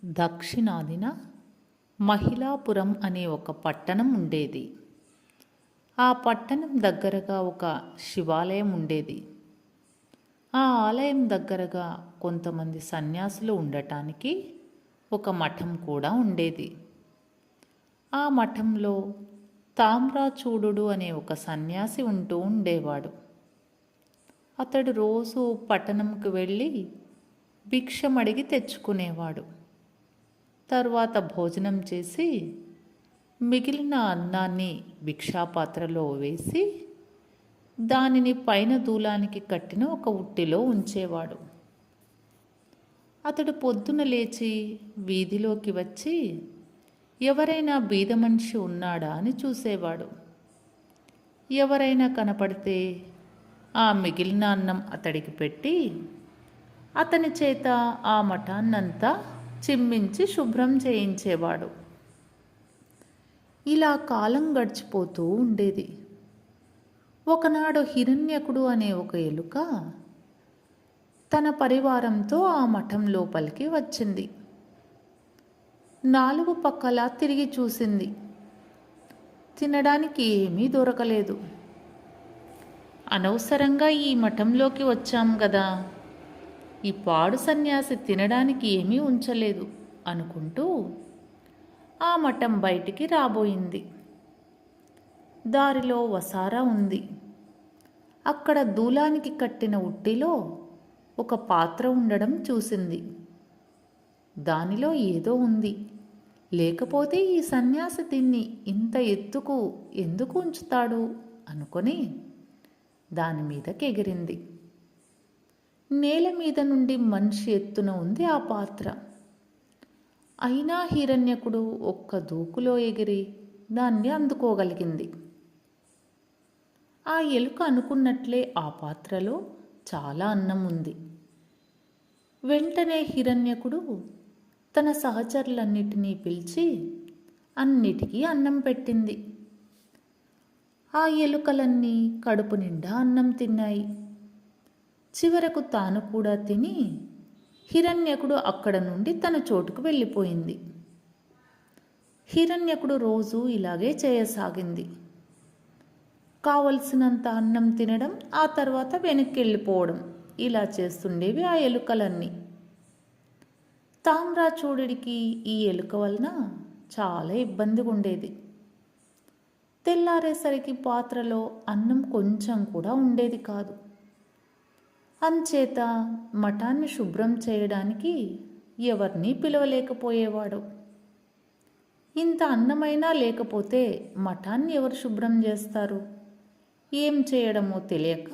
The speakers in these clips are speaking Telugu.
దక్షిణాదిన మహిళాపురం అనే ఒక పట్టణం ఉండేది. ఆ పట్టణం దగ్గరగా ఒక శివాలయం ఉండేది. ఆ ఆలయం దగ్గరగా కొంతమంది సన్యాసులు ఉండటానికి ఒక మఠం కూడా ఉండేది. ఆ మఠంలో తామ్రాచూడు అనే ఒక సన్యాసి ఉంటూ ఉండేవాడు. అతడు రోజు పట్టణంకు వెళ్ళి భిక్షమడిగి తెచ్చుకునేవాడు. తరువాత భోజనం చేసి మిగిలిన అన్నాన్ని భిక్షాపాత్రలో వేసి దానిని పైన దూలానికి కట్టిన ఒక ఉట్టిలో ఉంచేవాడు. అతడు పొద్దున లేచి వీధిలోకి వచ్చి ఎవరైనా బీద మనిషి ఉన్నాడా అని చూసేవాడు. ఎవరైనా కనపడితే ఆ మిగిలిన అన్నం అతడికి పెట్టి అతని చేత ఆ మఠాన్నంతా చిమ్మించి శుభ్రం చేయించేవాడు. ఇలా కాలం గడిచిపోతూ ఉండేది. ఒకనాడు హిరణ్యకుడు అనే ఒక ఎలుక తన పరివారంతో ఆ మఠం లోపలికి వచ్చింది. 4 పక్కలా తిరిగి చూసింది. తినడానికి ఏమీ దొరకలేదు. అనవసరంగా ఈ మఠంలోకి వచ్చాం గదా, ఈ పాడు సన్యాసి తినడానికి ఏమీ ఉంచలేదు అనుకుంటూ ఆ మఠం బయటికి రాబోయింది. దారిలో వసారా ఉంది. అక్కడ దూలానికి కట్టిన ఉట్టిలో ఒక పాత్ర ఉండడం చూసింది. దానిలో ఏదో ఉంది, లేకపోతే ఈ సన్యాసి దీన్ని ఇంత ఎత్తుకు ఎందుకు ఉంచుతాడు అనుకొని దాని మీదకి ఎగిరింది. నేల మీద నుండి మనిషి ఎత్తున ఉంది ఆ పాత్ర. అయినా హిరణ్యకుడు ఒక్క దూకులో ఎగిరి దాన్ని అందుకోగలిగింది. ఆ ఎలుక అనుకున్నట్లే ఆ పాత్రలో చాలా అన్నం ఉంది. వెంటనే హిరణ్యకుడు తన సహచరులన్నిటినీ పిలిచి అన్నిటికీ అన్నం పెట్టింది. ఆ ఎలుకలన్నీ కడుపు నిండా అన్నం తిన్నాయి. చివరకు తాను కూడా తిని హిరణ్యకుడు అక్కడ నుండి తన చోటుకు వెళ్ళిపోయింది. హిరణ్యకుడు రోజు ఇలాగే చేయసాగింది. కావలసినంత అన్నం తినడం, ఆ తర్వాత వెనక్కి వెళ్ళిపోవడం, ఇలా చేస్తుండేవి ఆ ఎలుకలన్నీ. తామ్రాచూడుడికి ఈ ఎలుక వలన చాలా ఇబ్బందిగా ఉండేది. తెల్లారేసరికి పాత్రలో అన్నం కొంచెం కూడా ఉండేది కాదు. అంచేత మఠాన్ని శుభ్రం చేయడానికి ఎవరినీ పిలవలేకపోయేవాడు. ఇంత అన్నమైనా లేకపోతే మఠాన్ని ఎవరు శుభ్రం చేస్తారు? ఏం చేయడమో తెలియక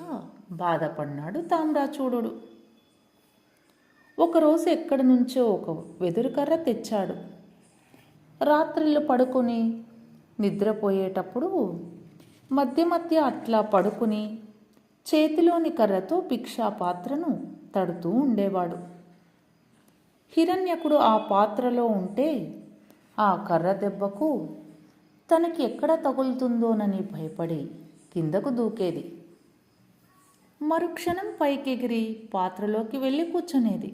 బాధపడినాడు తామ్రాచూడు. ఒకరోజు ఎక్కడి నుంచో ఒక వెదురుకర్ర తెచ్చాడు. రాత్రిళ్ళు పడుకొని నిద్రపోయేటప్పుడు మధ్య మధ్య అట్లా పడుకుని చేతిలోని కర్రతో భిక్షా పాత్రను తడుతూ ఉండేవాడు. హిరణ్యకుడు ఆ పాత్రలో ఉంటే ఆ కర్ర దెబ్బకు తనకి ఎక్కడ తగులుతుందోనని భయపడి కిందకు దూకేది. మరుక్షణం పైకెగిరి పాత్రలోకి వెళ్ళి కూర్చునేది.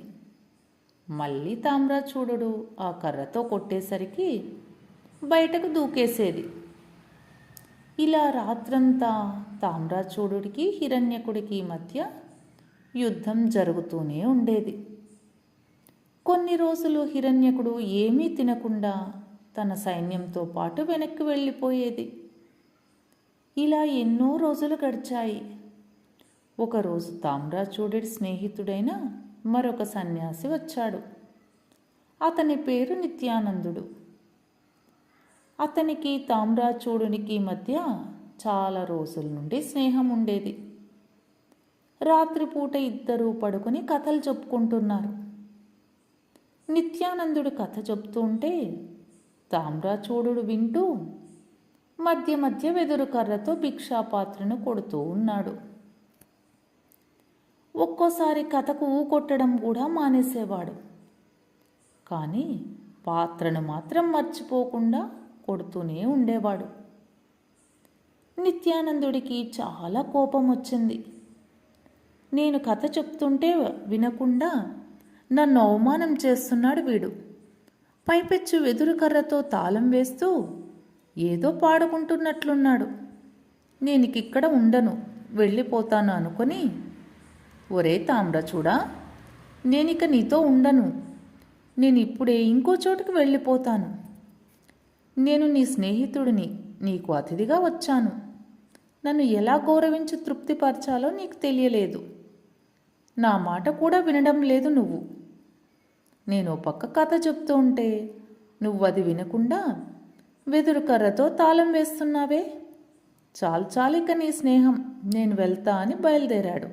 మళ్ళీ తామ్రాచూడు ఆ కర్రతో కొట్టేసరికి బయటకు దూకేసేది. ఇలా రాత్రంతా తామ్రాచూడుడికి హిరణ్యకుడికి మధ్య యుద్ధం జరుగుతూనే ఉండేది. కొన్ని రోజులు హిరణ్యకుడు ఏమీ తినకుండా తన సైన్యంతో పాటు వెనక్కి వెళ్ళిపోయేది. ఇలా ఎన్నో రోజులు గడిచాయి. ఒకరోజు తామ్రాచూడుడి స్నేహితుడైన మరొక సన్యాసి వచ్చాడు. అతని పేరు నిత్యానందుడు. అతనికి తామ్రాచూడునికి మధ్య చాలా రోజుల నుండి స్నేహం ఉండేది. రాత్రిపూట ఇద్దరూ పడుకొని కథలు చెప్పుకుంటున్నారు. నిత్యానందుడు కథ చెప్తుంటే తామ్రాచూడు వింటూ మధ్య మధ్య వెదురు కర్రతో భిక్షాపాత్రను కొడుతూ ఉన్నాడు. ఒక్కోసారి కథకు కొట్టడం కూడా మానేసేవాడు. కానీ పాత్రను మాత్రం మర్చిపోకుండా కొడుతూనే ఉండేవాడు. నిత్యానందుడికి చాలా కోపం వచ్చింది. నేను కథ చెప్తుంటే వినకుండా నన్ను అవమానం చేస్తున్నాడు వీడు. పైపెచ్చు వెదురు కర్రతో తాళం వేస్తూ ఏదో పాడుకుంటున్నట్లున్నాడు. నేనిక్కడ ఉండను, వెళ్ళిపోతాను అనుకొని, ఒరే తామ్రచూడా, నేనిక నీతో ఉండను, నేనిప్పుడే ఇంకో చోటుకు వెళ్ళిపోతాను. నేను నీ స్నేహితుడిని, నీకు అతిథిగా వచ్చాను. నన్ను ఎలా గౌరవించి తృప్తిపరచాలో నీకు తెలియలేదు. నా మాట కూడా వినడం లేదు నువ్వు. నేను పక్క కథ చెప్తూ ఉంటే నువ్వు అది వినకుండా వెదురు కర్రతో తాళం వేస్తున్నావే. చాలిక నీ స్నేహం, నేను వెళ్తా అని బయలుదేరాడు.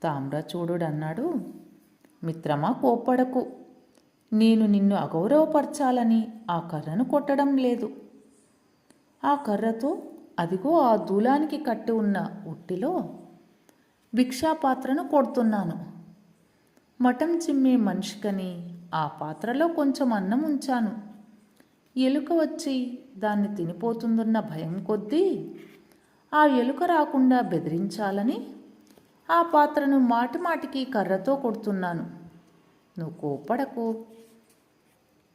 తామ్రచూడుడన్నాడు, మిత్రమా, కోప్పడకు. నేను నిన్ను అగౌరవపరచాలని ఆ కర్రను కొట్టడం లేదు. ఆ కర్రతో అదిగో ఆ దూలానికి కట్టి ఉన్న ఉట్టిలో భిక్షాపాత్రను కొడుతున్నాను. మటం చిమ్మే మనిషికని ఆ పాత్రలో కొంచెం అన్నం ఉంచాను. ఎలుక వచ్చి దాన్ని తినిపోతుందన్న భయం కొద్దీ ఆ ఎలుక రాకుండా బెదిరించాలని ఆ పాత్రను మాటిమాటికి కర్రతో కొడుతున్నాను. నువ్వు కోప్పడకు.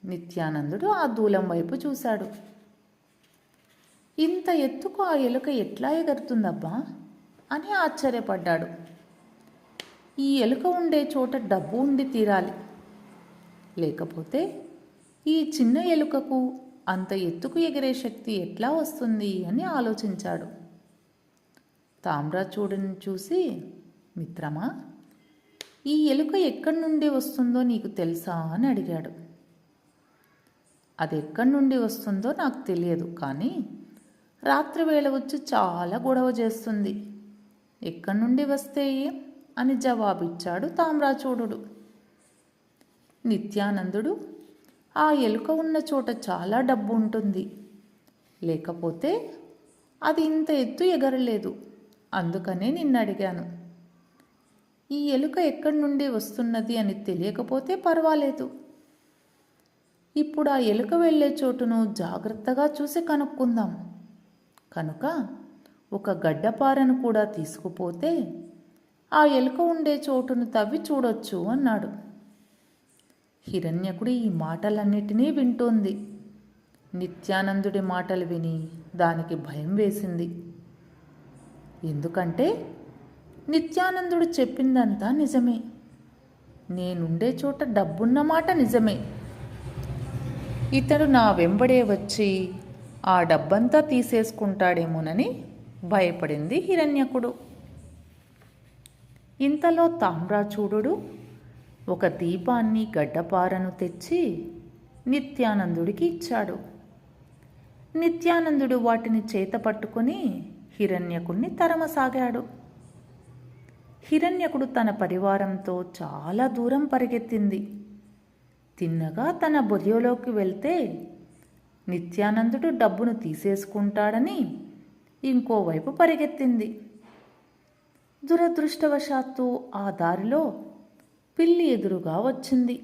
నిత్యానందుడు ఆ దూలం వైపు చూశాడు. ఇంత ఎత్తుకు ఆ ఎలుక ఎట్లా ఎగురుతుందబ్బా అని ఆశ్చర్యపడ్డాడు. ఈ ఎలుక ఉండే చోట డబ్బు ఉండి తీరాలి, లేకపోతే ఈ చిన్న ఎలుకకు అంత ఎత్తుకు ఎగిరే శక్తి ఎట్లా వస్తుంది అని ఆలోచించాడు. తామ్రచూడుని చూసి, మిత్రమా, ఈ ఎలుక ఎక్కడి నుండి వస్తుందో నీకు తెలుసా అని అడిగాడు. అది ఎక్కడి నుండి వస్తుందో నాకు తెలియదు, కానీ రాత్రివేళ వచ్చి చాలా గొడవ చేస్తుంది. ఎక్కడి నుండి వస్తే ఏం అని జవాబిచ్చాడు తామ్రచూడు. నిత్యానందుడు, ఆ ఎలుక ఉన్న చోట చాలా డబ్బు ఉంటుంది, లేకపోతే అది ఇంత ఎత్తు ఎగరలేదు, అందుకనే నిన్ను అడిగాను. ఈ ఎలుక ఎక్కడి నుండి వస్తున్నది అని తెలియకపోతే పర్వాలేదు. ఇప్పుడు ఆ ఎలుక వెళ్ళే చోటును జాగ్రత్తగా చూసి కనుక్కుందాం. కనుక ఒక గడ్డపారను కూడా తీసుకుపోతే ఆ ఎలుక ఉండే చోటును తవ్వి చూడొచ్చు అన్నాడు. హిరణ్యకుడు ఈ మాటలన్నిటినీ వింటోంది. నిత్యానందుడి మాటలు విని దానికి భయం వేసింది. ఎందుకంటే నిత్యానందుడు చెప్పిందంతా నిజమే. నేనుండే చోట డబ్బున్న మాట నిజమే. ఇతడు నా వెంబడే వచ్చి ఆ డబ్బంతా తీసేసుకుంటాడేమోనని భయపడింది హిరణ్యకుడు. ఇంతలో తామ్రచూడు ఒక దీపాన్ని, గడ్డపారను తెచ్చి నిత్యానందుడికి ఇచ్చాడు. నిత్యానందుడు వాటిని చేత పట్టుకొని హిరణ్యకుణ్ణి తరమసాగాడు. హిరణ్యకుడు తన పరివారంతో చాలా దూరం పరిగెత్తింది. తిన్నగా తన బొరియలోకి వెళ్తే నిత్యానందుడు డబ్బును తీసేసుకుంటాడని ఇంకోవైపు పరిగెత్తింది. దురదృష్టవశాత్తు ఆ దారిలో పిల్లి ఎదురుగా వచ్చింది.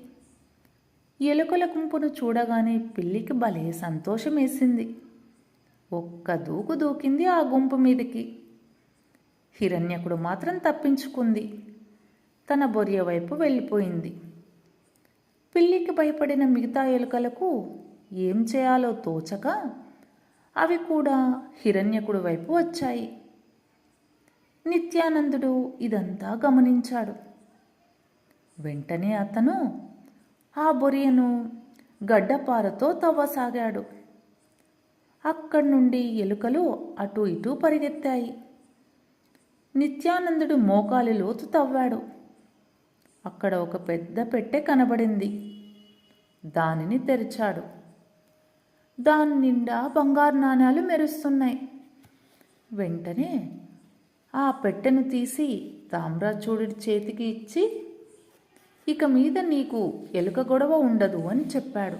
ఎలుకల గుంపును చూడగానే పిల్లికి భలే సంతోషమేసింది. ఒక్క దూకు దూకింది ఆ గుంపు మీదకి. హిరణ్యకుడు మాత్రం తప్పించుకుంది. తన బొరియ వైపు వెళ్ళిపోయింది. పిల్లికి భయపడిన మిగతా ఎలుకలకు ఏం చేయాలో తోచక అవి కూడా హిరణ్యకుడి వైపు వచ్చాయి. నిత్యానందుడు ఇదంతా గమనించాడు. వెంటనే అతను ఆ బొరియను గడ్డపారతో తవ్వసాగాడు. అక్కడి నుండి ఎలుకలు అటు ఇటూ పరిగెత్తాయి. నిత్యానందుడు మోకాలి లోతు తవ్వాడు. అక్కడ ఒక పెద్ద పెట్టె కనబడింది. దానిని తెరిచాడు. దాని నిండా బంగారు నాణేలు మెరుస్తున్నాయి. వెంటనే ఆ పెట్టెను తీసి తామ్రచూడి చేతికి ఇచ్చి, ఇక మీద నీకు ఎలుక గొడవ ఉండదు అని చెప్పాడు.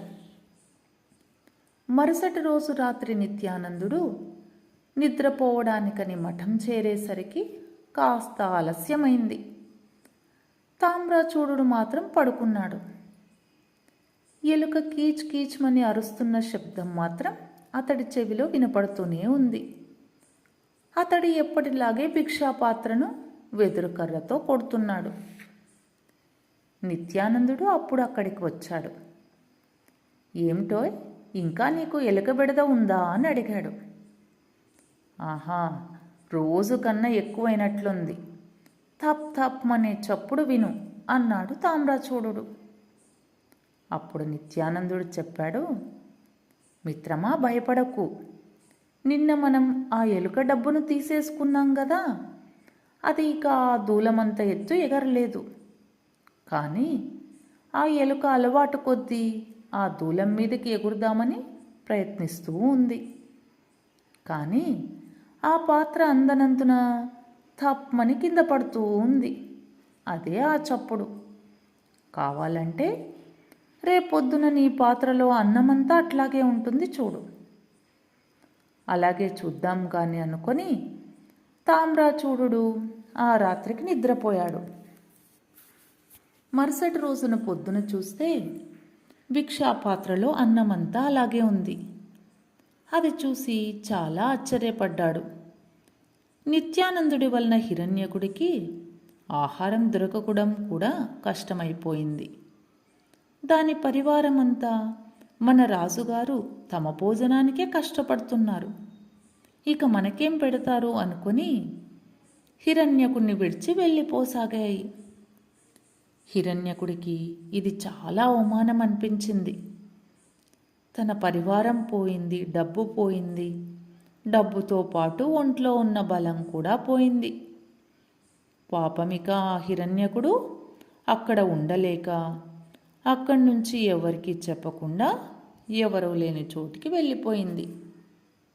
మరుసటి రోజు రాత్రి నిత్యానందుడు నిద్రపోవడానికని మఠం చేరేసరికి కాస్త ఆలస్యమైంది. తామ్రచూడు మాత్రం పడుకున్నాడు. ఎలుక కీచ్ కీచ్మని అరుస్తున్న శబ్దం మాత్రం అతడి చెవిలో వినపడుతూనే ఉంది. అతడు ఎప్పటిలాగే భిక్షాపాత్రను వెదురు కర్రతో కొడుతున్నాడు. నిత్యానందుడు అప్పుడు అక్కడికి వచ్చాడు. ఏమిటోయ్, ఇంకా నీకు ఎలుక బెడద ఉందా అని అడిగాడు. ఆహా, రోజు కన్నా ఎక్కువైనట్లుంది. థప్ థప్ అనే చప్పుడు విను అన్నాడు తామ్రాచూడుడు. అప్పుడు నిత్యానందుడు చెప్పాడు, మిత్రమా భయపడకు. నిన్న మనం ఆ ఎలుక డబ్బును తీసేసుకున్నాం కదా, అది ఇక ఆ దూలమంత ఎత్తు ఎగరలేదు. కానీ ఆ ఎలుక అలవాటు కొద్దీ ఆ దూలం మీదకి ఎగురుదామని ప్రయత్నిస్తూ ఉంది. కానీ ఆ పాత్ర అందనంతున తప్పమని కింద పడుతూ ఉంది. అదే ఆ చప్పుడు. కావాలంటే రేపొద్దున నీ పాత్రలో అన్నమంతా అట్లాగే ఉంటుంది చూడు. అలాగే చూద్దాం కానీ అనుకొని తామ్రాచూడుడు ఆ రాత్రికి నిద్రపోయాడు. మరుసటి రోజున పొద్దున చూస్తే భిక్షా పాత్రలో అన్నమంతా అలాగే ఉంది. అది చూసి చాలా ఆశ్చర్యపడ్డాడు. నిత్యానందుడి వలన హిరణ్యకుడికి ఆహారం దొరకడం కూడా కష్టమైపోయింది. దాని పరివారమంతా మన రాజుగారు తమ భోజనానికే కష్టపడుతున్నారు, ఇక మనకేం పెడతారు అనుకుని హిరణ్యకుడిని విడిచి వెళ్ళిపోసాగాయి. హిరణ్యకుడికి ఇది చాలా అవమానం అనిపించింది. తన పరివారం పోయింది, డబ్బు పోయింది, డబ్బుతో పాటు ఒంట్లో ఉన్న బలం కూడా పోయింది. పాపమిక ఆ హిరణ్యకుడు అక్కడ ఉండలేక అక్కడి నుంచి ఎవరికీ చెప్పకుండా ఎవరూ లేని చోటికి వెళ్ళిపోయింది.